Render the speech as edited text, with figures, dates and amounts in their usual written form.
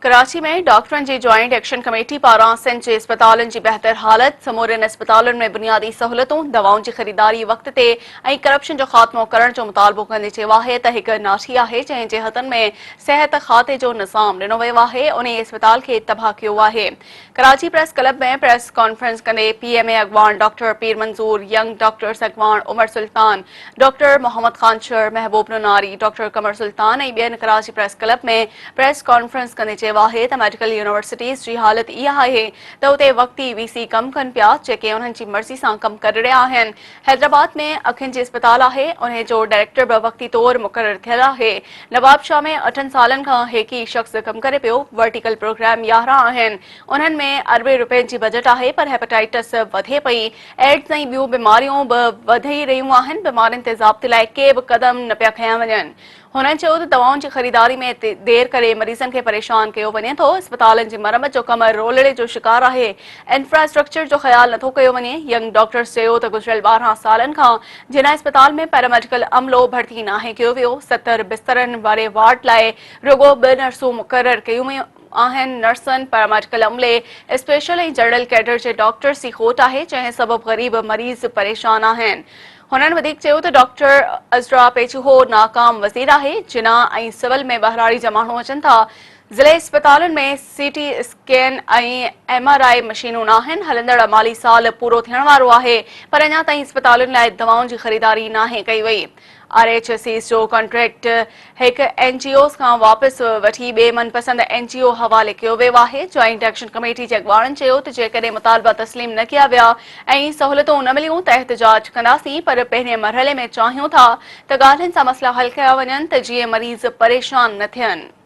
कराची में डॉक्टरनि जी joint action committee पारां सिंध जे अस्पतालनि जी बहितर हालत, समूरनि अस्पतालनि में बुनियादी सहूलतूं, दवाउनि जी ख़रीदारी वक़्त ते ऐं करप्शन जो ख़ात्मो करण जो मुतालबो कंदे चयो आहे त हिक नाठी आहे जंहिं जे हथनि में सिहत खाते जो निज़ाम ॾिनो वियो आहे, उन अस्पताल खे तबाह कयो आहे। कराची प्रेस क्लब में प्रेस कॉन्फ्रेंस कंदे PMA अॻवान डॉक्टर पीर मंज़ूर, यंग डॉक्टर्स अॻवान उमर सुल्तान, डॉक्टर मोहम्मद खान शर, महबूब नुनारी, डॉक्टर कमर सुल्तान ऐं ॿियनि कराची प्रेस क्लब में प्रेस कॉन्फ्रेंस कंदे चयो आहे त मेडिकल यूनिवर्सिटीज़ जी हालत इहा आहे त उते वक़्ती VC कम कनि पिया जेके उन्हनि जी मर्ज़ी सां कम करे रहिया आहिनि। हैदराबाद में अखियुनि जी अस्पताल आहे, उन जो डायरेक्टर बि वक़्ती तौर मुक़रर थियल आहे। नवाबशाह में 8 सालनि खां हिकु ई शख़्स कम करे पियो। वर्टिकल प्रोग्राम 11 आहिनि, उन्हनि में अरबे रुपयनि जी बजट आहे, पर हेपेटाइटिस वधे पई, एड्स ऐं ॿियूं बीमारियूं बि वधी रहियूं आहिनि। बीमारियुनि ते ज़ाब्ते लाइ के बि क़दम न पिया खयां वञनि। हुननि चयो त दवाउनि जी ख़रीदारी में देर करे मरीज़नि खे परेशान कयो वञे थो। अस्पतालनि जी मरम्मत जो कम रोलड़े जो शिकार आहे। इंफ्रास्ट्रक्चर जो ख़्याल नथो कयो वञे। यंग डॉक्टर्स चयो त गुज़िरियल 12 सालनि खां जिन अस्पताल में पैरामेडिकल अमलो भर्ती नाहे कयो वियो, 70 बिस्तरनि वारे वार्ड लाइ रुगो 2 नर्सूं मुक़रर कयूं वियूं आहिनि। नर्सनि, पैरामेडिकल अमले, स्पेशल ऐं जनरल कैडर जे डॉक्टर्स जी खोट आहे, जंहिं सबबि ग़रीब मरीज़ परेशान आहिनि। हुननि वधीक चयो त डॉक्टर अज़रा पेचूहो नाकाम वज़ीर आहे। जिना ऐं सिविल में बहिराड़ी जा माण्हू अचनि था। ज़िले अस्पतालनि में CT स्कैन ऐं MRI मशीनूं न आहिनि। हलंदड़ माली साल पूरो थियण वारो आहे, पर अञा ताईं अस्पतालुनि लाइ दवाउनि जी ख़रीदारी नाहे कई वई। RHCs जो कॉन्ट्रैक्ट हिकु NGOs खां वापसि वठी ॿिए मनपसंद NGO हवाले कयो वियो आहे। ज्वाइंट एक्शन कमेटी जे अॻवाननि चयो त जेकॾहिं मुतालबा तस्लीम न कया विया ऐं सहूलियतूं न मिलियूं त एहतिजाज कंदासीं, पर पहिरें मरहले में चाहियूं था त ॻाल्हियुनि सां मसइला हल कया वञनि त जीअं मरीज़ परेशान न थियनि।